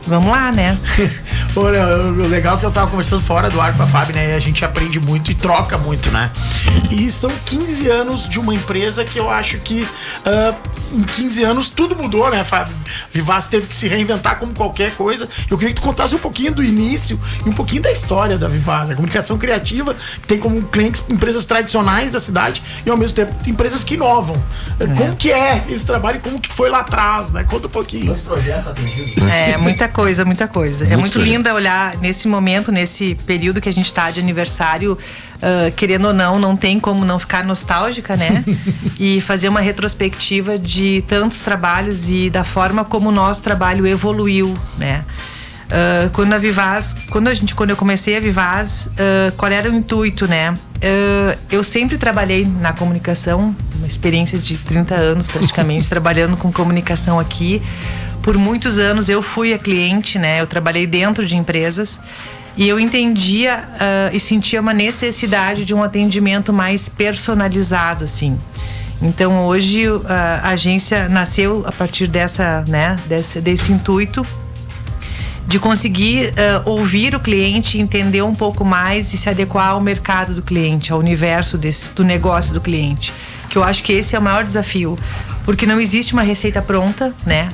vamos lá, né? O legal é que eu tava conversando fora do ar com a Fábio, né? E a gente aprende muito e troca muito, né? E são 15 anos de uma empresa que eu acho que em 15 anos tudo mudou, né, Fábio? Vivaz teve que se reinventar como qualquer coisa. Eu queria que tu contasse um pouquinho do início e um pouquinho da história da Vivaz. A comunicação criativa que tem como clientes empresas tradicionais da cidade e ao mesmo tempo empresas que inovam. Como que é esse trabalho e como que foi lá atrás, né? Conta um pouquinho. Quantos projetos atingidos? Muita coisa, muita coisa. É muito linda olhar nesse momento, nesse período que a gente tá de aniversário, querendo ou não tem como não ficar nostálgica, né? E fazer uma retrospectiva de tantos trabalhos e da forma como o nosso trabalho evoluiu, né? Quando eu comecei a Vivaz, qual era o intuito, né? Eu sempre trabalhei na comunicação, uma experiência de 30 anos praticamente trabalhando com comunicação aqui. Por muitos anos eu fui a cliente, né? Eu trabalhei dentro de empresas e eu entendia e sentia uma necessidade de um atendimento mais personalizado, assim. Então hoje a agência nasceu a partir desse intuito de conseguir ouvir o cliente, entender um pouco mais e se adequar ao mercado do cliente, ao universo do negócio do cliente. Que eu acho que esse é o maior desafio, porque não existe uma receita pronta, né?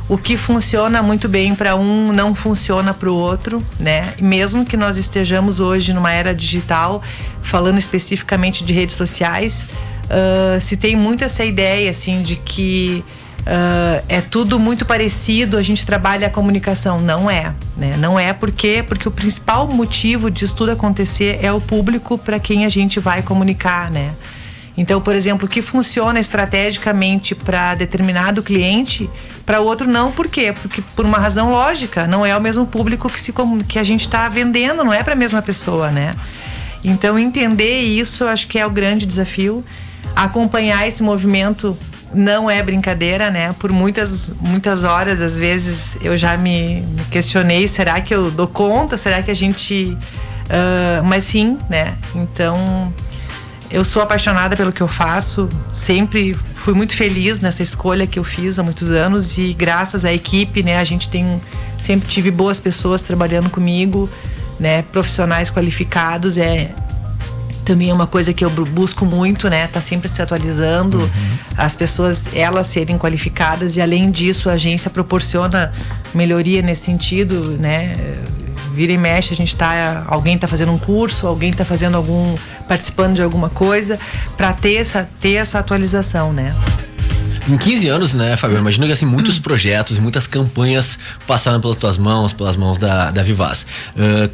O que funciona muito bem para um não funciona para o outro, né? E mesmo que nós estejamos hoje numa era digital, falando especificamente de redes sociais, se tem muito essa ideia assim de que é tudo muito parecido, a gente trabalha a comunicação. Não é, né? Não é porque o principal motivo disso tudo acontecer é o público para quem a gente vai comunicar, né? Então, por exemplo, o que funciona estrategicamente para determinado cliente, para outro não. Por quê? Porque por uma razão lógica, não é o mesmo público que a gente está vendendo, não é para a mesma pessoa, né? Então, entender isso, eu acho que é o grande desafio. Acompanhar esse movimento não é brincadeira, né? Por muitas horas, às vezes, eu já me questionei, será que eu dou conta? Será que a gente... mas sim, né? Então... Eu sou apaixonada pelo que eu faço, sempre fui muito feliz nessa escolha que eu fiz há muitos anos e graças à equipe, né, sempre tive boas pessoas trabalhando comigo, né, profissionais qualificados, também é uma coisa que eu busco muito, né, tá sempre se atualizando, as pessoas, elas serem qualificadas e além disso a agência proporciona melhoria nesse sentido, né, vira e mexe, alguém tá fazendo um curso, alguém tá participando de alguma coisa, para ter essa atualização, né? Em 15 anos, né, Fábio? Eu imagino que assim, muitos projetos e muitas campanhas passaram pelas tuas mãos, pelas mãos da Vivaz.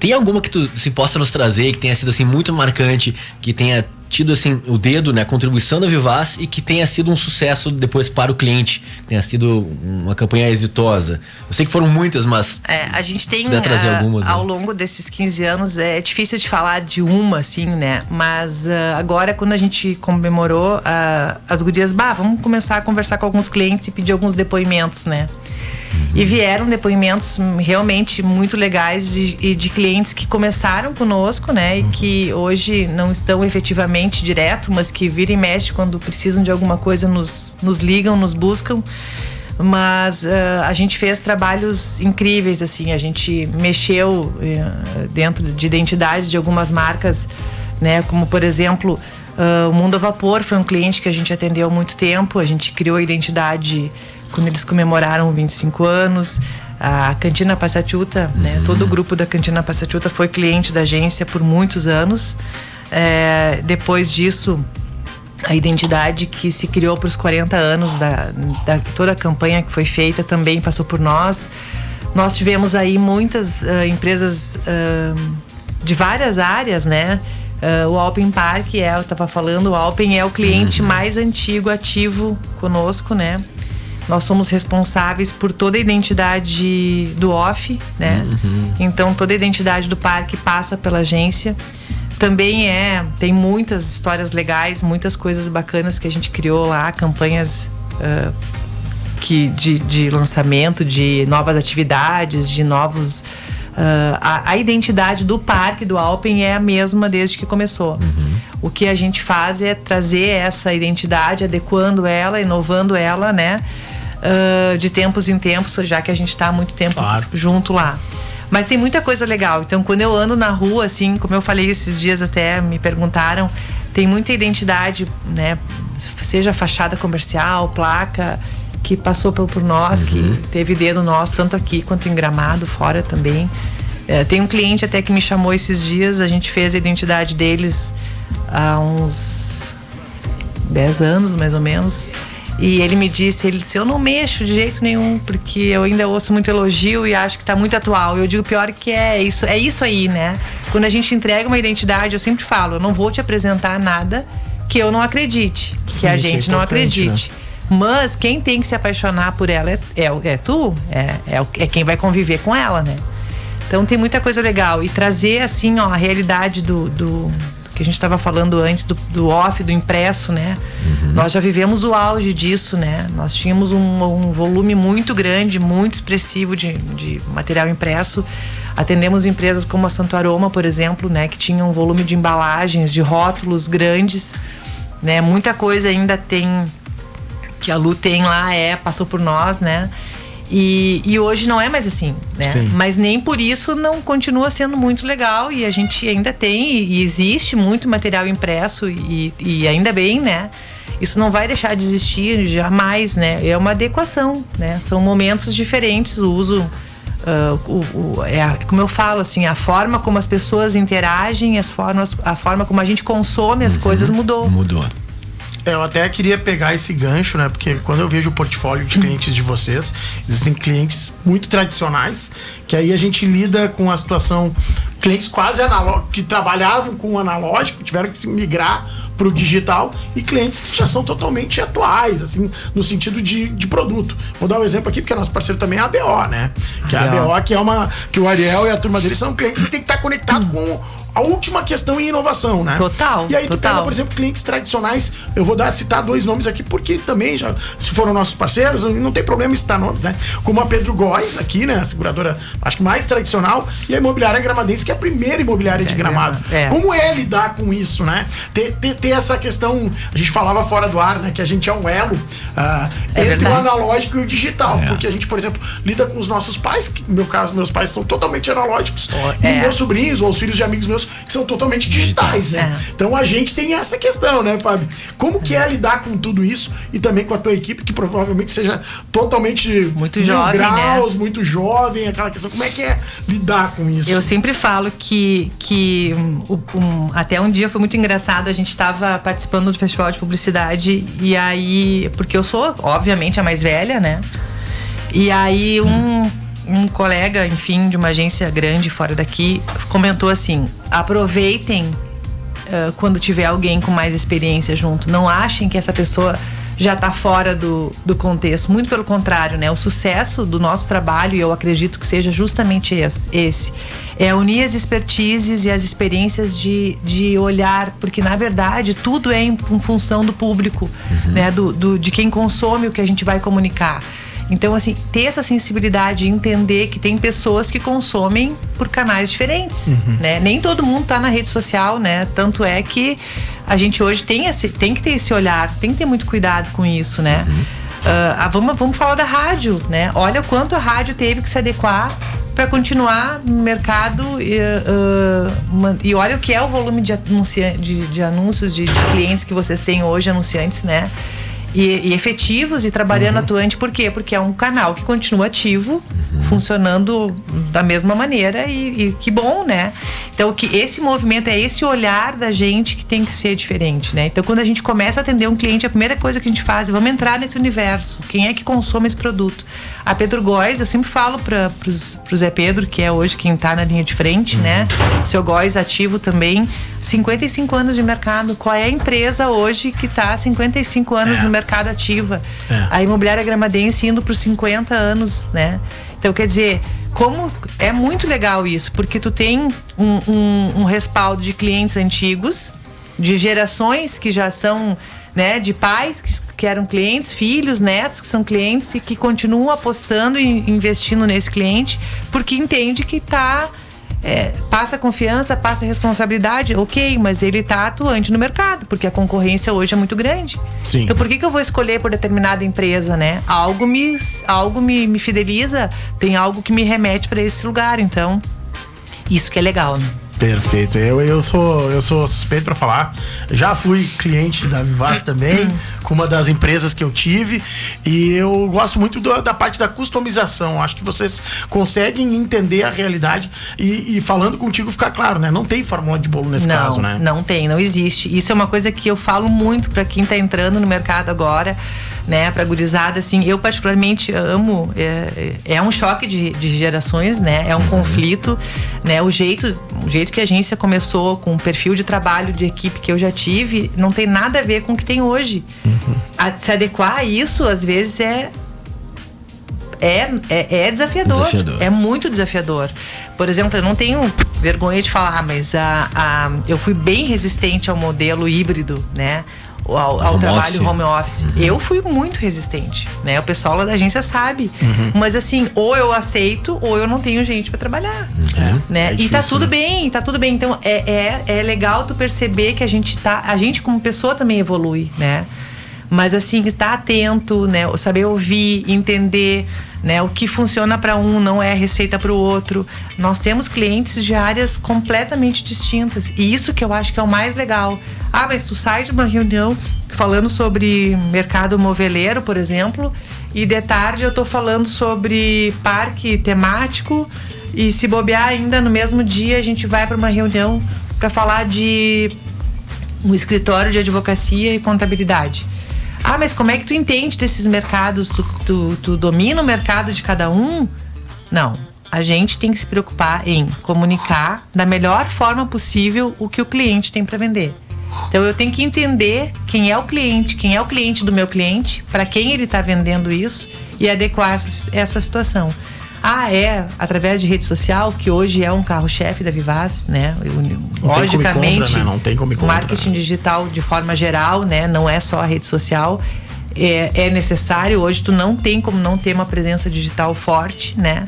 Tem alguma que tu se possa nos trazer, que tenha sido assim, muito marcante, que tenha tido assim, o dedo, né, a contribuição da Vivaz e que tenha sido um sucesso depois para o cliente, tenha sido uma campanha exitosa? Eu sei que foram muitas, mas a gente tem trazer algumas, ao longo desses 15 anos, é difícil de falar de uma, assim, né, mas agora quando a gente comemorou, as gurias, vamos começar a conversar com alguns clientes e pedir alguns depoimentos, né? E vieram depoimentos realmente muito legais de clientes que começaram conosco, né? E que hoje não estão efetivamente direto, mas que vira e mexe quando precisam de alguma coisa, nos ligam, nos buscam. Mas a gente fez trabalhos incríveis, assim, a gente mexeu dentro de identidade de algumas marcas, né? Como, por exemplo, o Mundo a Vapor foi um cliente que a gente atendeu há muito tempo, a gente criou a identidade quando eles comemoraram 25 anos, a Cantina Passatiuta, né? Todo o grupo da Cantina Passatiuta foi cliente da agência por muitos anos. Depois disso, a identidade que se criou para os 40 anos toda a campanha que foi feita também passou por nós. Nós tivemos aí muitas empresas de várias áreas, né? O Alpen Park, eu estava falando, o Alpen é o cliente mais antigo, ativo conosco, né? Nós somos responsáveis por toda a identidade do off, né? Então toda a identidade do parque passa pela agência. Também tem muitas histórias legais, muitas coisas bacanas que a gente criou lá, campanhas de lançamento, de novas atividades, de novos... a identidade do parque do Alpen é a mesma desde que começou. O que a gente faz é trazer essa identidade, adequando ela, inovando ela, né? de tempos em tempos, já que a gente está há muito tempo junto lá. Mas tem muita coisa legal. Então, quando eu ando na rua, assim, como eu falei esses dias até, me perguntaram, tem muita identidade, né? Seja fachada comercial, placa, que passou por nós, que teve dedo nosso, tanto aqui quanto em Gramado, fora também. Tem um cliente até que me chamou esses dias, a gente fez a identidade deles há uns 10 anos, mais ou menos. E ele disse, eu não mexo de jeito nenhum, porque eu ainda ouço muito elogio e acho que tá muito atual. Eu digo, pior que é isso aí, né? Quando a gente entrega uma identidade, eu sempre falo, eu não vou te apresentar nada que eu não acredite, que a gente não acredite. Né? Mas quem tem que se apaixonar por ela é tu, é quem vai conviver com ela, né? Então tem muita coisa legal. E trazer, assim, ó, a realidade do que a gente estava falando antes, do off, do impresso, né? Nós já vivemos o auge disso, né? Nós tínhamos um volume muito grande, muito expressivo de material impresso. Atendemos empresas como a Santo Aroma, por exemplo, né? Que tinham um volume de embalagens, de rótulos grandes, né? Muita coisa ainda tem, que a Lu tem lá, passou por nós, né? E hoje não é mais assim, né? Sim. Mas nem por isso não continua sendo muito legal, e a gente ainda tem, e existe muito material impresso, e ainda bem, né? Isso não vai deixar de existir jamais, né? É uma adequação, né? São momentos diferentes, o uso, como eu falo, assim, a forma como as pessoas interagem, a forma como a gente consome as coisas mudou. Eu até queria pegar esse gancho, né? Porque quando eu vejo o portfólio de clientes de vocês, existem clientes muito tradicionais, que aí a gente lida com a situação, clientes quase analógicos, que trabalhavam com o analógico, tiveram que se migrar para o digital, e clientes que já são totalmente atuais, assim, no sentido de produto. Vou dar um exemplo aqui, porque nosso parceiro também é a ABO, né? Que a ABO, que o Ariel e a turma dele são clientes que tem que estar conectado com a última questão em inovação, né? Total. E aí tu pega, por exemplo, clientes tradicionais, eu vou citar 2 nomes aqui, porque também já, se foram nossos parceiros, não tem problema em citar nomes, né? Como a Pedro Góes aqui, né? A seguradora, acho que mais tradicional, e a Imobiliária Gramadense, que é a primeira imobiliária de Gramado. Como é lidar com isso, né? Ter essa questão, a gente falava fora do ar, né? Que a gente é um elo entre o analógico e o digital. Porque a gente, por exemplo, lida com os nossos pais, que no meu caso, meus pais são totalmente analógicos, e meus sobrinhos ou os filhos de amigos meus que são totalmente digitais, né? Então a gente tem essa questão, né, Fábio? Como que é lidar com tudo isso, e também com a tua equipe, que provavelmente seja totalmente muito jovem, graus, né? Muito jovem, aquela questão, como é que é lidar com isso? Eu sempre falo que até um dia foi muito engraçado, a gente estava participando do Festival de Publicidade, e aí, porque eu sou, obviamente, a mais velha, né? E aí um colega, enfim, de uma agência grande fora daqui, comentou assim: aproveitem quando tiver alguém com mais experiência junto. Não achem que essa pessoa já está fora do contexto. Muito pelo contrário, né? O sucesso do nosso trabalho, e eu acredito que seja justamente esse, é unir as expertises e as experiências de olhar, porque na verdade tudo é em função do público, né? De quem consome o que a gente vai comunicar. Então, assim, ter essa sensibilidade e entender que tem pessoas que consomem por canais diferentes, né? Nem todo mundo tá na rede social, né? Tanto é que a gente hoje tem que ter esse olhar, tem que ter muito cuidado com isso, né? Vamos falar da rádio, né? Olha o quanto a rádio teve que se adequar para continuar no mercado, e olha o que é o volume de anúncios de clientes que vocês têm hoje, anunciantes, né? E efetivos e trabalhando atuante. Por quê? Porque é um canal que continua ativo, funcionando da mesma maneira, e que bom, né? Então, que esse movimento, é esse olhar da gente que tem que ser diferente, né? Então, quando a gente começa a atender um cliente, a primeira coisa que a gente faz é: vamos entrar nesse universo. Quem é que consome esse produto? A Pedro Góes, eu sempre falo pro Zé Pedro, que é hoje quem tá na linha de frente, né? O seu Góes ativo também, 55 anos de mercado. Qual é a empresa hoje que tá há 55 anos no mercado ativa? A Imobiliária Gramadense indo para os 50 anos, né? Então, quer dizer, como é muito legal isso, porque tu tem um respaldo de clientes antigos, de gerações que já são, né, de pais que eram clientes, filhos, netos que são clientes, e que continuam apostando e investindo nesse cliente, porque entende que tá passa confiança, passa responsabilidade, ok, mas ele tá atuante no mercado, porque a concorrência hoje é muito grande. Sim. Então por que eu vou escolher por determinada empresa, né? Algo me fideliza, tem algo que me remete para esse lugar, então isso que é legal, né? Perfeito. Eu sou suspeito para falar. Já fui cliente da Vivaz também, com uma das empresas que eu tive, e eu gosto muito da parte da customização. Acho que vocês conseguem entender a realidade e falando contigo ficar claro, né? Não tem fórmula de bolo nesse caso, né? Não tem, não existe. Isso é uma coisa que eu falo muito para quem tá entrando no mercado agora, né, pra gurizada, assim, eu particularmente amo, é um choque de gerações, né, é um conflito, né, o jeito que a agência começou, com o perfil de trabalho de equipe que eu já tive, não tem nada a ver com o que tem hoje. Se adequar a isso, às vezes é desafiador, é muito desafiador. Por exemplo, eu não tenho vergonha de falar, mas eu fui bem resistente ao modelo híbrido, né, ao trabalho home office. Eu fui muito resistente, né? O pessoal lá da agência sabe. Mas assim, ou eu aceito ou eu não tenho gente para trabalhar, né? Difícil, e tá tudo bem, tá tudo bem. Então é legal tu perceber que a gente como pessoa também evolui, né? Mas assim, estar atento, né? Saber ouvir, entender, né? O que funciona para um não é receita para o outro. Nós temos clientes de áreas completamente distintas. E isso que eu acho que é o mais legal. Mas tu sai de uma reunião falando sobre mercado moveleiro, por exemplo, e de tarde eu tô falando sobre parque temático, e se bobear ainda no mesmo dia a gente vai para uma reunião para falar de um escritório de advocacia e contabilidade. Mas como é que tu entende desses mercados? Tu domina o mercado de cada um? Não. A gente tem que se preocupar em comunicar da melhor forma possível o que o cliente tem para vender. Então eu tenho que entender quem é o cliente do meu cliente, para quem ele está vendendo isso, e adequar essa situação. Através de rede social, que hoje é um carro-chefe da Vivaz, né? Logicamente, não tem como ir contra, marketing digital de forma geral, né? Não é só a rede social. É necessário, hoje tu não tem como não ter uma presença digital forte, né?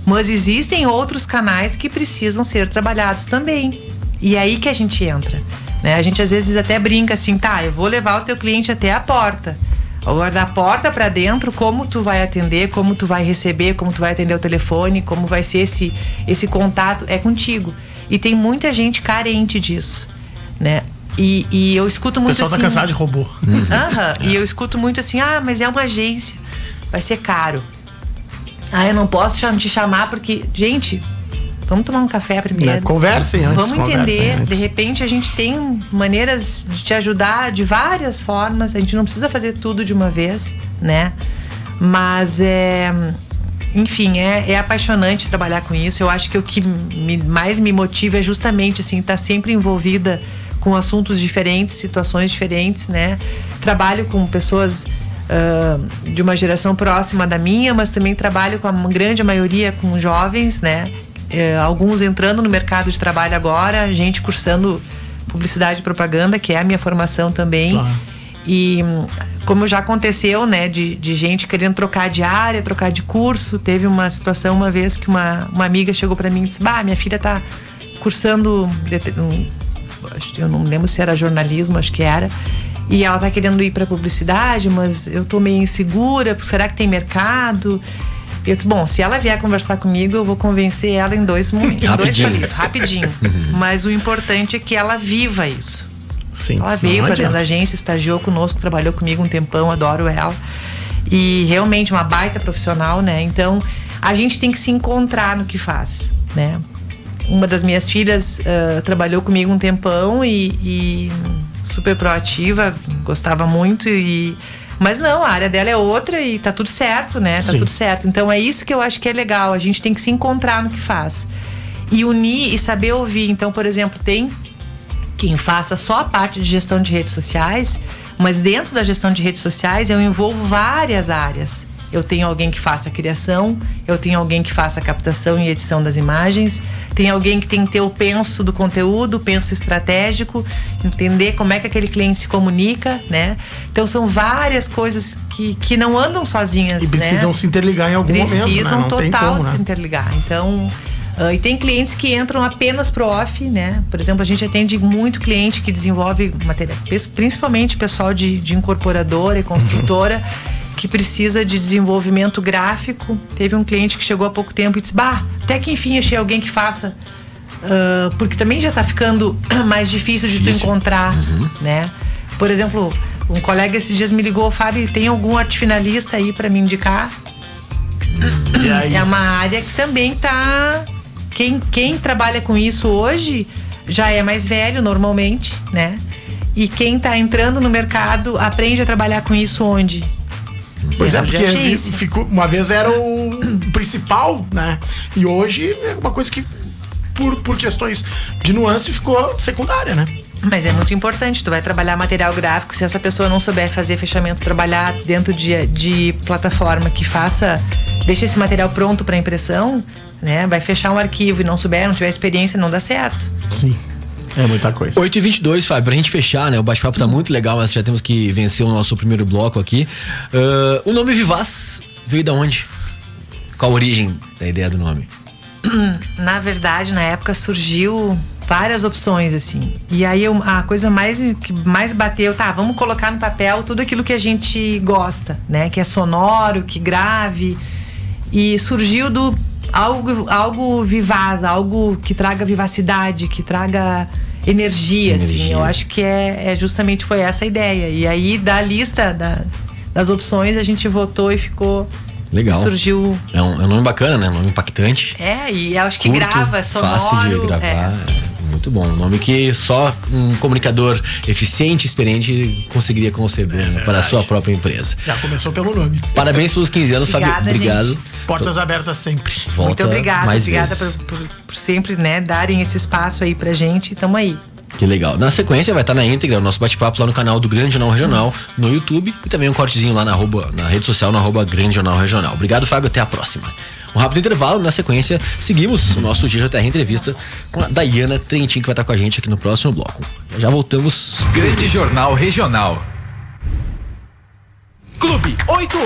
Mas existem outros canais que precisam ser trabalhados também. E é aí que a gente entra, né? A gente às vezes até brinca assim, eu vou levar o teu cliente até a porta. Agora, da porta para dentro, como tu vai atender, como tu vai receber, como tu vai atender o telefone, como vai ser esse contato, é contigo. E tem muita gente carente disso, né? E eu escuto muito assim... O pessoal tá cansado de robô. E eu escuto muito assim, mas é uma agência, vai ser caro. Eu não posso te chamar porque... Gente, vamos tomar um café primeiro. Conversem antes. Vamos entender. De repente a gente tem maneiras de te ajudar de várias formas. A gente não precisa fazer tudo de uma vez, né? Mas enfim, é apaixonante trabalhar com isso. Eu acho que o que mais me motiva é justamente assim, estar sempre envolvida com assuntos diferentes, situações diferentes, né? Trabalho com pessoas de uma geração próxima da minha, mas também trabalho com a grande maioria com jovens, né? Alguns entrando no mercado de trabalho agora, gente cursando publicidade e propaganda, que é a minha formação também. Claro. E como já aconteceu, né, de gente querendo trocar de área, trocar de curso. Teve uma situação uma vez que uma amiga chegou para mim e disse: minha filha tá cursando, eu não lembro se era jornalismo, acho que era, e ela tá querendo ir para publicidade, mas eu tô meio insegura, será que tem mercado? Eu disse, se ela vier conversar comigo, eu vou convencer ela em dois palitos, rapidinho. Mas o importante é que ela viva isso. Sim, ela veio para dentro da agência, estagiou conosco, trabalhou comigo um tempão, adoro ela. E realmente uma baita profissional, né? Então, a gente tem que se encontrar no que faz, né? Uma das minhas filhas trabalhou comigo um tempão e super proativa, gostava muito Mas não, a área dela é outra e tá tudo certo, né? Tá tudo certo. Então é isso que eu acho que é legal. A gente tem que se encontrar no que faz. E unir e saber ouvir. Então, por exemplo, tem quem faça só a parte de gestão de redes sociais, mas dentro da gestão de redes sociais eu envolvo várias áreas. Eu tenho alguém que faça a criação, eu tenho alguém que faça a captação e edição das imagens, tem alguém que tem que ter o penso do conteúdo, o penso estratégico, entender como é que aquele cliente se comunica, né? Então são várias coisas que não andam sozinhas, e precisam se interligar em algum momento, né? Precisam total se interligar. Então, E tem clientes que entram apenas pro off, né? Por exemplo, a gente atende muito cliente que desenvolve material, principalmente pessoal de incorporadora e construtora, que precisa de desenvolvimento gráfico. Teve um cliente que chegou há pouco tempo e disse: até que enfim achei alguém que faça, porque também já está ficando mais difícil de tu encontrar, né? Por exemplo, um colega esses dias me ligou: Fábio, tem algum arte finalista aí para me indicar? E aí? É uma área que também tá... Quem trabalha com isso hoje já é mais velho normalmente, né? E quem tá entrando no mercado aprende a trabalhar com isso onde? Pois é, porque uma vez era o principal, né? E hoje é uma coisa que, por questões de nuance, ficou secundária, né? Mas é muito importante, tu vai trabalhar material gráfico, se essa pessoa não souber fazer fechamento, trabalhar dentro de plataforma que deixa esse material pronto para impressão, né? Vai fechar um arquivo e não tiver experiência, não dá certo. Sim. É muita coisa. 8h22, Fábio, pra gente fechar, né? O bate-papo tá muito legal, mas já temos que vencer o nosso primeiro bloco aqui. O nome Vivaz veio da onde? Qual a origem da ideia do nome? Na verdade, na época surgiu várias opções, assim. E aí a coisa que mais bateu, vamos colocar no papel tudo aquilo que a gente gosta, né? Que é sonoro, que grave. E surgiu algo vivaz, algo que traga vivacidade, que traga energia. Assim. Eu acho que justamente foi essa a ideia. E aí, da lista das opções, a gente votou e ficou... Legal. Surgiu... É um nome bacana, né? Um nome impactante. E acho que curto, grava, é sonoro. Fácil de gravar. Muito bom. Um nome que só um comunicador eficiente, experiente conseguiria conceber para a sua própria empresa. Já começou pelo nome. Parabéns pelos 15 anos, Fábio. Obrigado. Gente. Portas abertas sempre. Volta. Muito obrigada. Mais obrigada vezes. por sempre, né, darem esse espaço aí pra gente. Tamo aí. Que legal. Na sequência vai estar na íntegra o nosso bate-papo lá no canal do Grande Jornal Regional, no YouTube, e também um cortezinho lá na rede social, no @Grande Jornal Regional. Obrigado, Fábio. Até a próxima. Um rápido intervalo. Na sequência, seguimos o nosso GJR Entrevista com a Daiana Trentin, que vai estar com a gente aqui no próximo bloco. Já voltamos. Grande Jornal Regional. Clube 88.